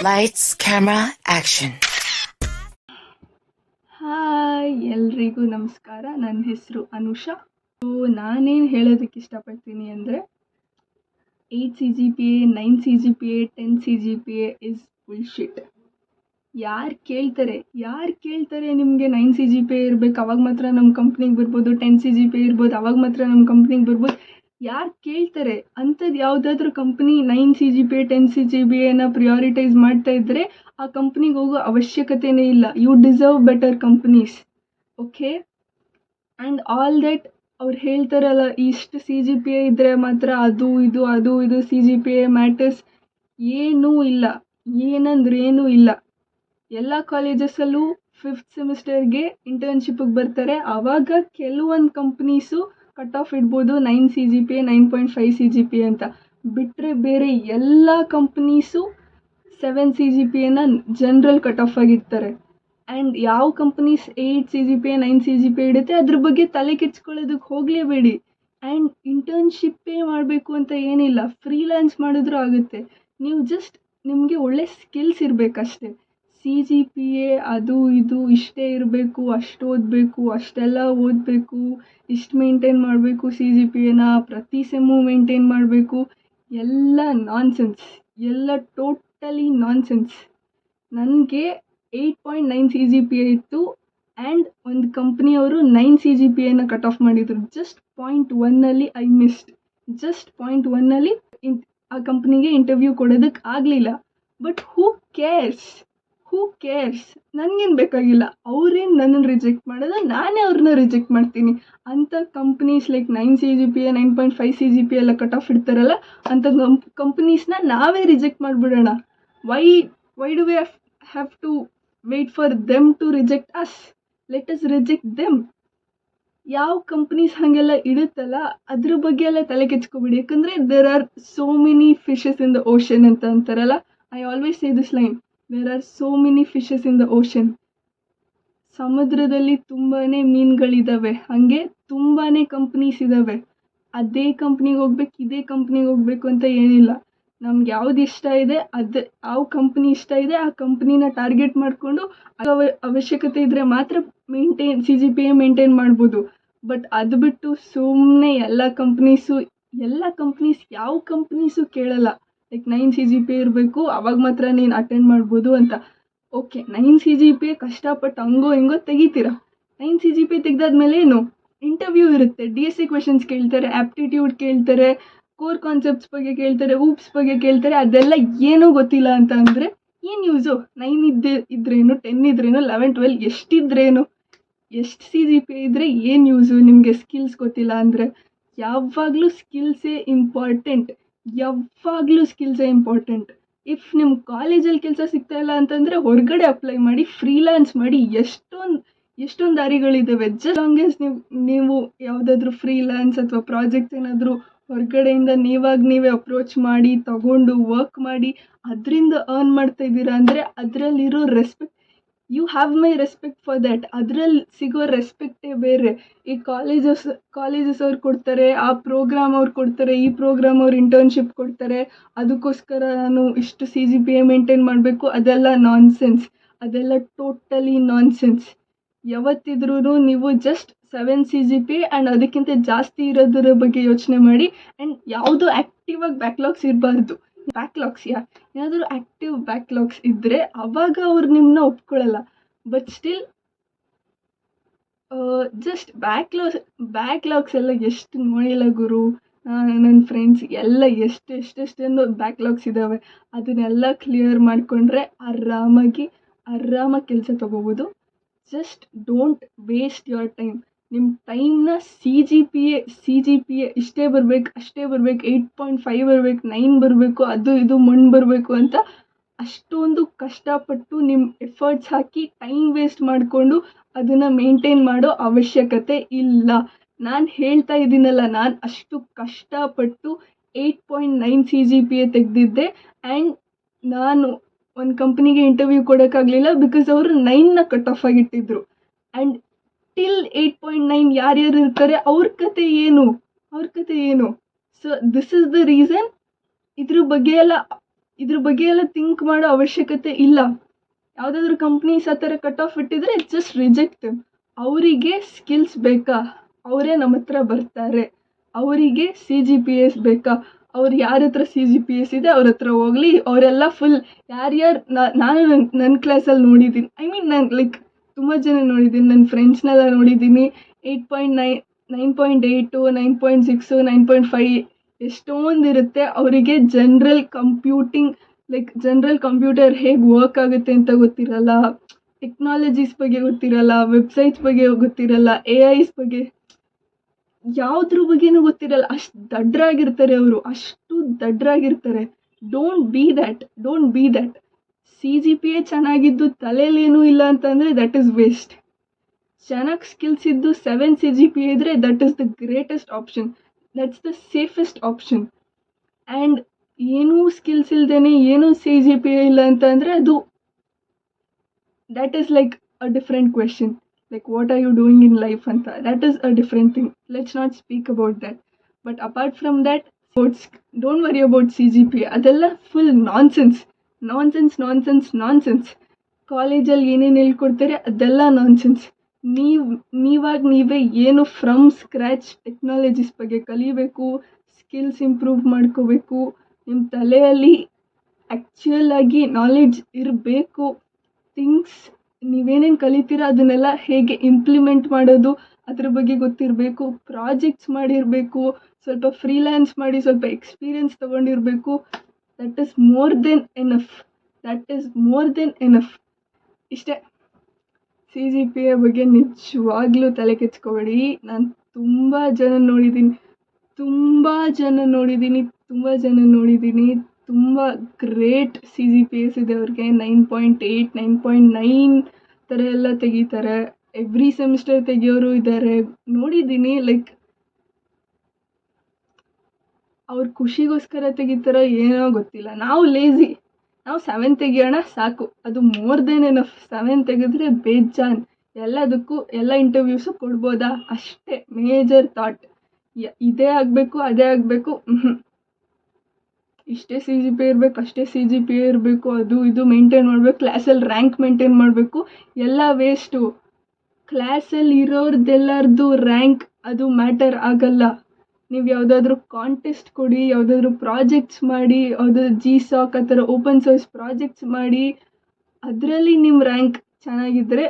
Lights, camera, action. Hi ಎಲ್ರಿಗೂ ನಮಸ್ಕಾರ. ನನ್ನ ಹೆಸರು ಅನುಷಾ. ನಾನೇನು ಹೇಳೋದಕ್ಕೆ ಇಷ್ಟಪಡ್ತೀನಿ ಅಂದರೆ 8 CGPA 9 CGPA 10 CGPA is bullshit. ಯಾರು ಕೇಳ್ತಾರೆ ನಿಮಗೆ 9 CGPA ಇರಬೇಕು ಅವಾಗ ಮಾತ್ರ ನಮ್ಮ ಕಂಪ್ನಿಗೆ ಬರ್ಬೋದು, 10 CGPA ಇರ್ಬೋದು ಅವಾಗ ಮಾತ್ರ ನಮ್ಮ ಕಂಪ್ನಿಗೆ ಬರ್ಬೋದು. ಯಾರು ಕೇಳ್ತಾರೆ? ಅಂಥದ್ದು ಯಾವುದಾದ್ರೂ ಕಂಪ್ನಿ 9 CGPA 10 CGPAನ ಪ್ರಿಯಾರಿಟೈಸ್ ಮಾಡ್ತಾ ಇದ್ದರೆ ಆ ಕಂಪ್ನಿಗೆ ಹೋಗೋ ಅವಶ್ಯಕತೆನೇ ಇಲ್ಲ. You deserve better companies, okay? And all that ಅವ್ರು ಹೇಳ್ತಾರಲ್ಲ, ಇಷ್ಟು CGPA ಇದ್ದರೆ ಮಾತ್ರ ಅದು ಇದು CGPA ಮ್ಯಾಟರ್ಸ್. ಏನೂ ಇಲ್ಲ, ಏನಂದ್ರೇನೂ ಇಲ್ಲ. ಎಲ್ಲ ಕಾಲೇಜಸಲ್ಲೂ 5th ಸೆಮಿಸ್ಟರ್ಗೆ ಇಂಟರ್ನ್ಶಿಪ್ಪಿಗೆ ಬರ್ತಾರೆ. ಆವಾಗ ಕೆಲವೊಂದು ಕಂಪ್ನೀಸು ಕಟ್ ಆಫ್ ಇಡ್ಬೋದು 9 CGPA 9.5 CGPA ಅಂತ. ಬಿಟ್ಟರೆ ಬೇರೆ ಎಲ್ಲ ಕಂಪ್ನೀಸು 7 CGPAನ ಜನರಲ್ ಕಟ್ ಆಫ್ ಆಗಿರ್ತಾರೆ. ಆ್ಯಂಡ್ ಯಾವ ಕಂಪ್ನೀಸ್ 8 CGPA 9 CGPA ಇಡುತ್ತೆ ಅದ್ರ ಬಗ್ಗೆ ತಲೆ ಕೆಡ್ಸ್ಕೊಳ್ಳೋದಕ್ಕೆ ಹೋಗಲೇಬೇಡಿ. ಆ್ಯಂಡ್ ಇಂಟರ್ನ್ಶಿಪ್ಪೇ ಮಾಡಬೇಕು ಅಂತ ಏನಿಲ್ಲ, ಫ್ರೀಲ್ಯಾನ್ಸ್ ಮಾಡಿದ್ರೂ ಆಗುತ್ತೆ. ನೀವು ಜಸ್ಟ್ ನಿಮಗೆ ಒಳ್ಳೆ ಸ್ಕಿಲ್ಸ್ ಇರಬೇಕಷ್ಟೆ. CGPA ಅದು ಇದು ಇಷ್ಟೇ ಇರಬೇಕು, ಅಷ್ಟು ಓದಬೇಕು, ಅಷ್ಟೆಲ್ಲ ಓದಬೇಕು, ಇಷ್ಟು ಮೇಂಟೈನ್ ಮಾಡಬೇಕು, CGPAನ ಪ್ರತಿ ಸೆಮ್ಮು ಮೇಂಟೈನ್ ಮಾಡಬೇಕು, ಎಲ್ಲ ನಾನ್ಸೆನ್ಸ್, ಎಲ್ಲ ಟೋಟಲಿ ನಾನ್ಸೆನ್ಸ್. ನನಗೆ 8.9 CGPA ಇತ್ತು ಆ್ಯಂಡ್ ಒಂದು ಕಂಪ್ನಿಯವರು 9 CGPAನ ಕಟ್ ಆಫ್ ಮಾಡಿದರು. Just 0.1 I missed. ಜಸ್ಟ್ 0.1 ಆ ಕಂಪ್ನಿಗೆ ಇಂಟರ್ವ್ಯೂ ಕೊಡೋದಕ್ಕೆ ಆಗಲಿಲ್ಲ. But who CARES? ನನಗೇನು ಬೇಕಾಗಿಲ್ಲ. ಅವ್ರೇನು ನನ್ನನ್ನು ರಿಜೆಕ್ಟ್ ಮಾಡೋದು, ನಾನೇ ಅವ್ರನ್ನ ರಿಜೆಕ್ಟ್ ಮಾಡ್ತೀನಿ. ಅಂಥ ಕಂಪ್ನೀಸ್ ಲೈಕ್ 9 CGPA 9.5 CGPA ಎಲ್ಲ ಕಟ್ ಆಫ್ ಇಡ್ತಾರಲ್ಲ, ಅಂಥ ಕಂಪ್ನೀಸ್ನ ನಾವೇ ರಿಜೆಕ್ಟ್ ಮಾಡಿಬಿಡೋಣ. Why do we have to wait for them to reject us? Let us reject them. ಯಾವ ಕಂಪ್ನೀಸ್ ಹಾಗೆಲ್ಲ ಇಡುತ್ತಲ್ಲ ಅದ್ರ ಬಗ್ಗೆ ಎಲ್ಲ ತಲೆ ಕೆಚ್ಕೊಬಿಡಿ. ಯಾಕಂದರೆ there are so many fishes in the ocean ಅಂತ ಅಂತಾರಲ್ಲ. I always say this line, there are so many fishes in the ocean. ಸಮುದ್ರದಲ್ಲಿ ತುಂಬಾ ಮೀನುಗಳಿದ್ದಾವೆ, ಹಾಗೆ ತುಂಬಾ ಕಂಪ್ನೀಸ್ ಇದ್ದಾವೆ. ಅದೇ ಕಂಪ್ನಿಗೆ ಹೋಗ್ಬೇಕು, ಇದೇ ಕಂಪ್ನಿಗೆ ಹೋಗ್ಬೇಕು ಅಂತ ಏನಿಲ್ಲ. ನಮ್ಗೆ ಯಾವ್ದು ಇಷ್ಟ ಇದೆ, ಅದು ಯಾವ ಕಂಪ್ನಿ ಇಷ್ಟ ಇದೆ ಆ ಕಂಪ್ನಿನ ಟಾರ್ಗೆಟ್ ಮಾಡಿಕೊಂಡು ಅವಶ್ಯಕತೆ ಇದ್ದರೆ ಮಾತ್ರ CGPA ಮೇಂಟೈನ್ ಮಾಡ್ಬೋದು. ಬಟ್ ಅದು ಬಿಟ್ಟು ಸುಮ್ಮನೆ ಎಲ್ಲ ಕಂಪ್ನೀಸ್ ಯಾವ ಕಂಪ್ನೀಸು ಕೇಳಲ್ಲ ಲೈಕ್ 9 CGPA ಇರಬೇಕು ಅವಾಗ ಮಾತ್ರ ನೀನು ಅಟೆಂಡ್ ಮಾಡ್ಬೋದು ಅಂತ. ಓಕೆ, 9 CGPA ಕಷ್ಟಪಟ್ಟು ಹಂಗೋ ಹಿಂಗೋ ತೆಗಿತೀರಾ. 9 CGPA ತೆಗೆದಾದ್ಮೇಲೆ ಏನು? ಇಂಟರ್ವ್ಯೂ ಇರುತ್ತೆ, DSC ಕ್ವೆಶನ್ಸ್ ಕೇಳ್ತಾರೆ, ಆ್ಯಪ್ಟಿಟ್ಯೂಡ್ ಕೇಳ್ತಾರೆ, ಕೋರ್ ಕಾನ್ಸೆಪ್ಟ್ಸ್ ಬಗ್ಗೆ ಕೇಳ್ತಾರೆ, ಊಪ್ಸ್ ಬಗ್ಗೆ ಕೇಳ್ತಾರೆ. ಅದೆಲ್ಲ ಏನೂ ಗೊತ್ತಿಲ್ಲ ಅಂತ ಅಂದರೆ ಏನು ಯೂಸು? 9 ಇದ್ರೇನು, 10 ಇದ್ರೇನು, 11 12 ಎಷ್ಟಿದ್ರೇನು? ಎಷ್ಟು CGPA ಇದ್ದರೆ ಏನು ಯೂಸು ನಿಮಗೆ ಸ್ಕಿಲ್ಸ್ ಗೊತ್ತಿಲ್ಲ ಅಂದರೆ? ಯಾವಾಗಲೂ ಸ್ಕಿಲ್ಸೇ ಇಂಪಾರ್ಟೆಂಟ್. ಇಫ್ ನಿಮ್ಮ ಕಾಲೇಜಲ್ಲಿ ಕೆಲಸ ಸಿಗ್ತಾಯಿಲ್ಲ ಅಂತಂದರೆ ಹೊರಗಡೆ ಅಪ್ಲೈ ಮಾಡಿ, ಫ್ರೀಲ್ಯಾನ್ಸ್ ಮಾಡಿ. ಎಷ್ಟೊಂದು ದಾರಿಗಳಿದ್ದಾವೆ. ಜಸ್ಟ್ ಲಾಂಗ್ ಆಸ್ ನೀವು ಯಾವುದಾದ್ರೂ ಫ್ರೀಲ್ಯಾನ್ಸ್ ಅಥವಾ ಪ್ರಾಜೆಕ್ಟ್ಸ್ ಏನಾದರೂ ಹೊರಗಡೆಯಿಂದ ನೀವೇ ಅಪ್ರೋಚ್ ಮಾಡಿ ತಗೊಂಡು ವರ್ಕ್ ಮಾಡಿ ಅದರಿಂದ ಅರ್ನ್ ಮಾಡ್ತಾ ಇದ್ದೀರಾ ಅಂದರೆ ಅದರಲ್ಲಿರೋ respect, you have my respect for that. ಅದರಲ್ಲಿ ಸಿಗೋ ರೆಸ್ಪೆಕ್ಟೇ ಬೇರೆ. ಈ ಕಾಲೇಜಸ್ ಅವ್ರು ಕೊಡ್ತಾರೆ, ಆ ಪ್ರೋಗ್ರಾಮ್ ಅವ್ರು ಕೊಡ್ತಾರೆ, ಈ ಪ್ರೋಗ್ರಾಮ್ ಅವ್ರು ಇಂಟರ್ನ್ಶಿಪ್ ಕೊಡ್ತಾರೆ, ಅದಕ್ಕೋಸ್ಕರ ನಾನು ಇಷ್ಟು CGPA ಮೇಂಟೈನ್ ಮಾಡಬೇಕು. ಅದೆಲ್ಲ ನಾನ್ಸೆನ್ಸ್, ಅದೆಲ್ಲ ಟೋಟಲಿ ನಾನ್ಸೆನ್ಸ್. ಯಾವತ್ತಿದ್ರೂ ನೀವು ಜಸ್ಟ್ 7 CGPA ಆ್ಯಂಡ್ ಅದಕ್ಕಿಂತ ಜಾಸ್ತಿ ಇರೋದರ ಬಗ್ಗೆ ಯೋಚನೆ ಮಾಡಿ. ಆ್ಯಂಡ್ ಯಾವುದೂ ಆ್ಯಕ್ಟಿವ್ ಆಗಿ ಬ್ಯಾಕ್ಲಾಗ್ಸ್ ಇರಬಾರ್ದು. ಏನಾದರೂ ಆ್ಯಕ್ಟಿವ್ ಬ್ಯಾಕ್ಲಾಗ್ಸ್ ಇದ್ದರೆ ಅವಾಗ ಅವ್ರು ನಿಮ್ಮನ್ನ ಒಪ್ಕೊಳ್ಳಲ್ಲ. ಬಟ್ ಸ್ಟಿಲ್ ಜಸ್ಟ್ ಬ್ಯಾಕ್ಲಾಗ್ಸ್ ಎಲ್ಲ ಎಷ್ಟು ನೋಡಿಲ್ಲ ಗುರು. ನನ್ನ ಫ್ರೆಂಡ್ಸ್ ಎಲ್ಲ ಎಷ್ಟೆಷ್ಟೊಂದು ಬ್ಯಾಕ್ಲಾಗ್ಸ್ ಇದ್ದಾವೆ. ಅದನ್ನೆಲ್ಲ ಕ್ಲಿಯರ್ ಮಾಡಿಕೊಂಡ್ರೆ ಆರಾಮಾಗಿ ಕೆಲಸ ತೊಗೋಬೋದು. Just don't waste your time. ನಿಮ್ಮ ಟೈಮ್ನ CGPA ಇಷ್ಟೇ ಬರಬೇಕು, ಅಷ್ಟೇ ಬರಬೇಕು, 8.5 ಬರಬೇಕು, 9 ಬರಬೇಕು, ಅದು ಇದು ಮಣ್ಣು ಬರಬೇಕು ಅಂತ ಅಷ್ಟೊಂದು ಕಷ್ಟಪಟ್ಟು ನಿಮ್ಮ ಎಫರ್ಟ್ಸ್ ಹಾಕಿ ಟೈಮ್ ವೇಸ್ಟ್ ಮಾಡಿಕೊಂಡು ಅದನ್ನು ಮೇಂಟೈನ್ ಮಾಡೋ ಅವಶ್ಯಕತೆ ಇಲ್ಲ. ನಾನು ಹೇಳ್ತಾ ಇದ್ದೀನಲ್ಲ, ನಾನು ಅಷ್ಟು ಕಷ್ಟಪಟ್ಟು 8.9 CGPA ತೆಗೆದಿದ್ದೆ. ಆ್ಯಂಡ್ ನಾನು ಒಂದು ಕಂಪ್ನಿಗೆ ಇಂಟರ್ವ್ಯೂ ಕೊಡೋಕ್ಕಾಗಲಿಲ್ಲ ಬಿಕಾಸ್ ಅವರು 9ನ ಕಟ್ ಆಫ್ ಆಗಿಟ್ಟಿದ್ರು. ಆ್ಯಂಡ್ ಟಿಲ್ 8.9 ಯಾರ್ಯಾರು ಇರ್ತಾರೆ ಅವ್ರ ಕತೆ ಏನು? So this is the reason. ಇದ್ರ ಬಗ್ಗೆ ಎಲ್ಲ ಇದ್ರ ಬಗ್ಗೆ ಎಲ್ಲ ಥಿಂಕ್ ಮಾಡೋ ಅವಶ್ಯಕತೆ ಇಲ್ಲ. ಯಾವುದಾದ್ರೂ ಕಂಪ್ನೀಸ್ ಆ ಥರ ಕಟ್ ಆಫ್ ಇಟ್ಟಿದ್ರೆ ಜಸ್ಟ್ ರಿಜೆಕ್ಟ್. ಅವರಿಗೆ ಸ್ಕಿಲ್ಸ್ ಬೇಕಾ, ಅವರೇ ನಮ್ಮ ಹತ್ರ ಬರ್ತಾರೆ. ಅವರಿಗೆ CGPAs ಬೇಕಾ, ಅವ್ರು ಯಾರ ಹತ್ರ CGPAs ಇದೆ ಅವ್ರ ಹತ್ರ ಹೋಗಲಿ. ಅವರೆಲ್ಲ ಫುಲ್ ಯಾರ್ಯಾರು ನಾನು ನನ್ನ ಕ್ಲಾಸಲ್ಲಿ ನೋಡಿದ್ದೀನಿ. ಐ ಮೀನ್ ನಾನು ಲೈಕ್ ತುಂಬ ಜನ ನೋಡಿದ್ದೀನಿ, ನನ್ನ ಫ್ರೆಂಡ್ಸ್ನೆಲ್ಲ ನೋಡಿದ್ದೀನಿ. 8.9, 9.8, 9.6, 9.5 ಎಷ್ಟೊಂದು ಇರುತ್ತೆ. ಅವರಿಗೆ ಜನರಲ್ ಕಂಪ್ಯೂಟರ್ ಹೇಗೆ ವರ್ಕ್ ಆಗುತ್ತೆ ಅಂತ ಗೊತ್ತಿರಲ್ಲ, ಟೆಕ್ನಾಲಜೀಸ್ ಬಗ್ಗೆ ಗೊತ್ತಿರಲ್ಲ, ವೆಬ್ಸೈಟ್ಸ್ ಬಗ್ಗೆ ಗೊತ್ತಿರಲ್ಲ, AIs ಬಗ್ಗೆ ಯಾವುದ್ರ ಬಗ್ಗೆನೂ ಗೊತ್ತಿರಲ್ಲ. ಅಷ್ಟು ದಡ್ಡರಾಗಿರ್ತಾರೆ ಅವರು, ಅಷ್ಟು ದಡ್ಡರಾಗಿರ್ತಾರೆ. Don't be that. CGPA ಚೆನ್ನಾಗಿದ್ದು ತಲೆಯಲ್ಲೇನೂ ಇಲ್ಲ ಅಂತಂದರೆ ದಟ್ ಈಸ್ ವೇಸ್ಟ್. ಚೆನ್ನಾಗಿ ಸ್ಕಿಲ್ಸ್ ಇದ್ದು 7 CGPA ಇದ್ದರೆ that is the greatest option. That's the safest option. And ಏನೂ ಸ್ಕಿಲ್ಸ್ ಇಲ್ದೇ ಏನೂ CGPA ಇಲ್ಲ ಅಂತಂದರೆ ಅದು that is like a different question. Like, what are you doing in life anta? That is a different thing. Let's not speak about that. But apart from that, don't worry about CGPA. ಅದೆಲ್ಲ full nonsense. ಕಾಲೇಜಲ್ಲಿ ಏನೇನು ಹೇಳ್ಕೊಡ್ತಾರೆ ಅದೆಲ್ಲ nonsense. ನೀವೇ ಏನು from scratch technologies ಬಗ್ಗೆ ಕಲಿಬೇಕು, skills improve ಮಾಡ್ಕೋಬೇಕು. ನಿಮ್ಮ ತಲೆಯಲ್ಲಿ ಆ್ಯಕ್ಚುಯಲ್ ಆಗಿ ನಾಲೆಡ್ಜ್ ಇರಬೇಕು. ಥಿಂಗ್ಸ್ ನೀವೇನೇನು ಕಲಿತೀರ ಅದನ್ನೆಲ್ಲ ಹೇಗೆ ಇಂಪ್ಲಿಮೆಂಟ್ ಮಾಡೋದು ಅದ್ರ ಬಗ್ಗೆ ಗೊತ್ತಿರಬೇಕು. ಪ್ರಾಜೆಕ್ಟ್ಸ್ ಮಾಡಿರಬೇಕು, ಸ್ವಲ್ಪ ಫ್ರೀಲ್ಯಾನ್ಸ್ ಮಾಡಿ ಸ್ವಲ್ಪ ಎಕ್ಸ್ಪೀರಿಯನ್ಸ್ ತೊಗೊಂಡಿರಬೇಕು. That is more than enough. ಇಷ್ಟೇ. CGPA ಬಗ್ಗೆ ನಿಜವಾಗ್ಲೂ ತಲೆ ಕೆಚ್ಕೋಬೇಡಿ. ನಾನು ತುಂಬ ಜನ ನೋಡಿದ್ದೀನಿ. ತುಂಬ ಗ್ರೇಟ್ CGPAs ಇದೆ ಅವ್ರಿಗೆ. 9.8, 9.9 ಥರ ಎಲ್ಲ ತೆಗಿತಾರೆ. ಎವ್ರಿ ಸೆಮಿಸ್ಟರ್ ತೆಗಿಯೋರು ಇದ್ದಾರೆ, ನೋಡಿದ್ದೀನಿ. ಲೈಕ್ ಅವ್ರ ಖುಷಿಗೋಸ್ಕರ ತೆಗಿತಾರೋ ಏನೋ ಗೊತ್ತಿಲ್ಲ. ನಾವು ಲೇಝಿ, ನಾವು 7 ತೆಗಿಯೋಣ ಸಾಕು, ಅದು ಮೋರ್ ದೆನ್ ಎನಫ್. 7 ತೆಗೆದ್ರೆ ಬೇಜಾನ್. ಎಲ್ಲದಕ್ಕೂ ಎಲ್ಲ ಇಂಟರ್ವ್ಯೂಸು ಕೊಡ್ಬೋದಾ ಅಷ್ಟೇ. ಮೇಜರ್ ಥಾಟ್ ಇದೇ ಆಗಬೇಕು ಅದೇ ಆಗಬೇಕು, ಇಷ್ಟೇ CGPA ಇರಬೇಕು ಅಷ್ಟೇ CGPA ಇರಬೇಕು, ಅದು ಇದು ಮೇಂಟೈನ್ ಮಾಡಬೇಕು, ಕ್ಲಾಸಲ್ಲಿ ರ್ಯಾಂಕ್ ಮೇಂಟೈನ್ ಮಾಡಬೇಕು, ಎಲ್ಲ ವೇಸ್ಟು. ಕ್ಲಾಸಲ್ಲಿ ಇರೋರ್ದೆಲ್ಲರದು ರ್ಯಾಂಕ್ ಅದು ಮ್ಯಾಟರ್ ಆಗಲ್ಲ. ನೀವು ಯಾವುದಾದ್ರೂ ಕಾಂಟೆಸ್ಟ್ ಕೊಡಿ, ಯಾವುದಾದ್ರೂ ಪ್ರಾಜೆಕ್ಟ್ಸ್ ಮಾಡಿ, ಯಾವುದಾದ್ರು GSOC ಆ ಥರ ಓಪನ್ ಸೋರ್ಸ್ ಪ್ರಾಜೆಕ್ಟ್ಸ್ ಮಾಡಿ, ಅದರಲ್ಲಿ ನಿಮ್ಮ ರ್ಯಾಂಕ್ ಚೆನ್ನಾಗಿದ್ದರೆ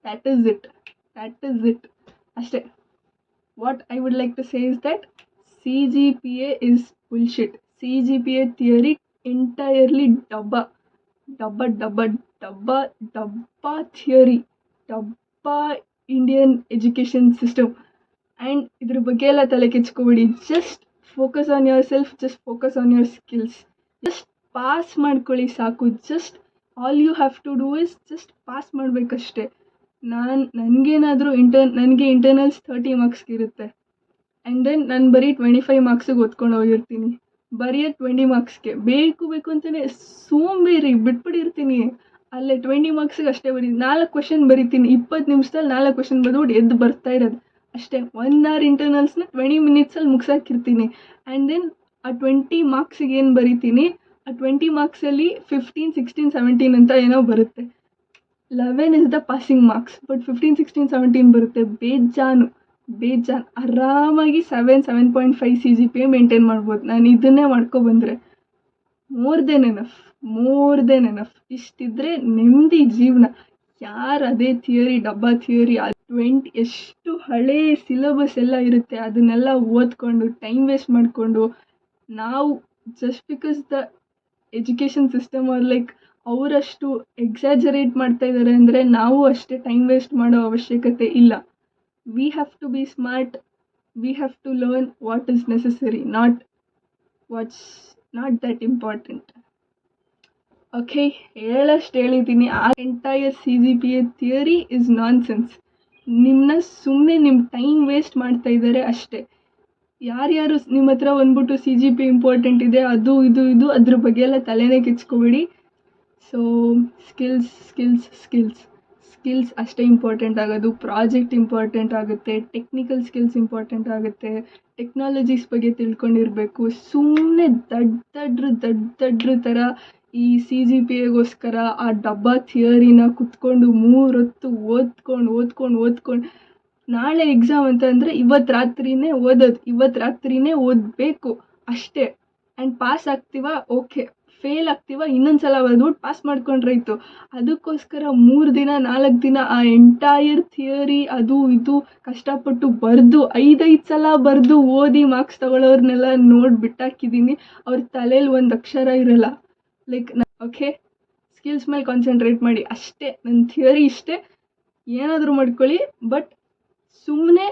ದ್ಯಾಟ್ ಈಸ್ ಇಟ್ ಅಷ್ಟೇ. What I would like to say is that CGPA is bullshit. CGPA theory entirely dabba theory, dabba Indian education system. And ಇದ್ರ ಬಗ್ಗೆ ಎಲ್ಲ ತಲೆ ಕೆಚ್ಕೋಬೇಡಿ. Just focus on your self, just focus on your skills. Just pass ಮಾಡ್ಕೊಳ್ಳಿ ಸಾಕು. Just all you have to do is just pass ಮಾಡಬೇಕಷ್ಟೆ. ನನಗೆ internals 30 ಮಾರ್ಕ್ಸ್ಗೆ ಇರುತ್ತೆ. ಆ್ಯಂಡ್ ದೆನ್ ನಾನು ಬರೀ 25 ಮಾರ್ಕ್ಸಿಗೆ ಓದ್ಕೊಂಡು ಹೋಗಿರ್ತೀನಿ. ಬರೆಯೋದು 20 ಮಾರ್ಕ್ಸ್ಗೆ ಬೇಕು ಅಂತಲೇ ಸೋಂಬೇರಿ ಬಿಟ್ಬಿಟ್ಟಿರ್ತೀನಿ. ಅಲ್ಲೇ 20 ಮಾರ್ಕ್ಸಿಗೆ ಅಷ್ಟೇ 4 ಕ್ವೆಶನ್ ಬರಿತೀನಿ. 20 ನಿಮಿಷದಲ್ಲಿ 4 ಕ್ವೆಶನ್ ಬರೆದ್ಬಿಟ್ಟು ಎದ್ದು ಬರ್ತಾ ಇರೋದು ಅಷ್ಟೇ. 1 hour ಇಂಟರ್ನಲ್ಸ್ನ 20 ಮಿನಿಟ್ಸಲ್ಲಿ ಮುಗಿಸಾಕಿರ್ತೀನಿ. ಆ್ಯಂಡ್ ದೆನ್ ಆ 20 ಮಾರ್ಕ್ಸಿಗೆ ಏನು ಬರಿತೀನಿ, ಆ 20 ಮಾರ್ಕ್ಸಲ್ಲಿ 15, 16, 17 ಅಂತ ಏನೋ ಬರುತ್ತೆ. 11 is the passing marks, but 15, 16, 17 ಬರುತ್ತೆ. ಬೇಜಾನ್ ಆರಾಮಾಗಿ 7.5 CGPA ಮೇಂಟೈನ್ ಮಾಡ್ಬೋದು. ನಾನು ಇದನ್ನೇ ಮಾಡ್ಕೊಬಂದರೆ ಮೋರ್ ದೆನ್ ಎನಫ್. ಇಷ್ಟಿದ್ರೆ ನೆಮ್ಮದಿ ಜೀವನ. ಯಾರು ಅದೇ ಥಿಯರಿ, ಡಬ್ಬಾ ಥಿಯರಿ, 20 ಎಷ್ಟು ಹಳೇ ಸಿಲೆಬಸ್ ಎಲ್ಲ ಇರುತ್ತೆ ಅದನ್ನೆಲ್ಲ ಓದ್ಕೊಂಡು ಟೈಮ್ ವೇಸ್ಟ್ ಮಾಡಿಕೊಂಡು, ನಾವು just because the education system are like ಅವರಷ್ಟು ಎಕ್ಸಾಜರೇಟ್ ಮಾಡ್ತಾ ಇದ್ದಾರೆ ಅಂದರೆ ನಾವು ಅಷ್ಟೇ ಟೈಮ್ ವೇಸ್ಟ್ ಮಾಡೋ ಅವಶ್ಯಕತೆ ಇಲ್ಲ. We have to be smart. We have to learn what is necessary, not what's not that important. Okay, ಹೇಳಷ್ಟು ಹೇಳಿದ್ದೀನಿ. ಆ entire CGPA theory is nonsense. ನಿಮ್ಮನ್ನ ಸುಮ್ಮನೆ ನಿಮ್ಮ ಟೈಮ್ ವೇಸ್ಟ್ ಮಾಡ್ತಾ ಇದ್ದಾರೆ ಅಷ್ಟೇ. ಯಾರ್ಯಾರು ನಿಮ್ಮ ಹತ್ರ ಬಂದ್ಬಿಟ್ಟು CGPA ಇಂಪಾರ್ಟೆಂಟ್ ಇದೆ ಅದು ಇದು ಅದ್ರ ಬಗ್ಗೆ ಎಲ್ಲ ತಲೆನೇ ಕೆಚ್ಕೋಬೇಡಿ. ಸೊ ಸ್ಕಿಲ್ಸ್ ಅಷ್ಟೇ ಇಂಪಾರ್ಟೆಂಟ್ ಆಗೋದು. ಪ್ರಾಜೆಕ್ಟ್ ಇಂಪಾರ್ಟೆಂಟ್ ಆಗುತ್ತೆ, ಟೆಕ್ನಿಕಲ್ ಸ್ಕಿಲ್ಸ್ ಇಂಪಾರ್ಟೆಂಟ್ ಆಗುತ್ತೆ, ಟೆಕ್ನಾಲಜೀಸ್ ಬಗ್ಗೆ ತಿಳ್ಕೊಂಡಿರಬೇಕು. ಸುಮ್ಮನೆ ದಡ್ಡ್ರ ಥರ ಈ CGPAಗೋಸ್ಕರ ಆ ಡಬ್ಬಾ ಥಿಯರಿನ ಕುತ್ಕೊಂಡು 3 ಹೊತ್ತು ಓದ್ಕೊಂಡು ನಾಳೆ ಎಕ್ಸಾಮ್ ಅಂತಂದರೆ ಇವತ್ತು ರಾತ್ರಿನೇ ಓದೋದು, ಇವತ್ತು ರಾತ್ರಿನೇ ಓದಬೇಕು ಅಷ್ಟೇ. ಆ್ಯಂಡ್ ಪಾಸ್ ಆಗ್ತೀವ ಓಕೆ, ಫೇಲ್ ಆಗ್ತೀವ ಇನ್ನೊಂದು ಸಲ ಓದ್ಬಿಟ್ಟು ಪಾಸ್ ಮಾಡ್ಕೊಂಡ್ರಾಯ್ತು. ಅದಕ್ಕೋಸ್ಕರ 3 ದಿನ 4 ದಿನ ಆ ಎಂಟೈರ್ ಥಿಯರಿ ಅದು ಇದು ಕಷ್ಟಪಟ್ಟು ಬರೆದು 5 ಸಲ ಬರೆದು ಓದಿ ಮಾರ್ಕ್ಸ್ ತಗೊಳ್ಳೋರ್ನೆಲ್ಲ ನೋಡಿ ಬಿಟ್ಟಾಕಿದ್ದೀನಿ. ಅವ್ರ ತಲೆಯಲ್ಲಿ ಒಂದು ಅಕ್ಷರ ಇರಲ್ಲ. ಲೈಕ್ ಓಕೆ, ಸ್ಕಿಲ್ಸ್ ಮೇಲೆ ಕಾನ್ಸಂಟ್ರೇಟ್ ಮಾಡಿ ಅಷ್ಟೇ. ನನ್ನ ಥಿಯರಿ ಇಷ್ಟೇ, ಏನಾದರೂ ಮಾಡ್ಕೊಳ್ಳಿ. ಬಟ್ ಸುಮ್ಮನೆ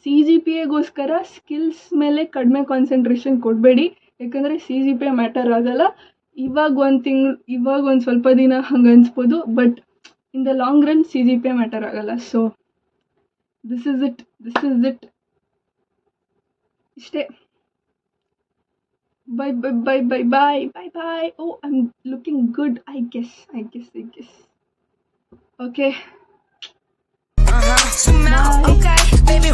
CGPAಗೋಸ್ಕರ ಸ್ಕಿಲ್ಸ್ ಮೇಲೆ ಕಡಿಮೆ ಕಾನ್ಸಂಟ್ರೇಷನ್ ಕೊಡಬೇಡಿ. ಯಾಕಂದರೆ CGPA ಮ್ಯಾಟರ್ ಆಗಲ್ಲ. ಇವಾಗ ಒಂದು ಸ್ವಲ್ಪ ದಿನ ಹಂಗೆ ಅನಿಸ್ಬೋದು, but in the long run CGPA matter ಆಗಲ್ಲ. ಸೊ ದಿಸ್ ಇಸ್ ಇಟ್ ಇಷ್ಟೇ. Bye. Oh, I'm looking good, I guess. Okay. Smell okay, baby.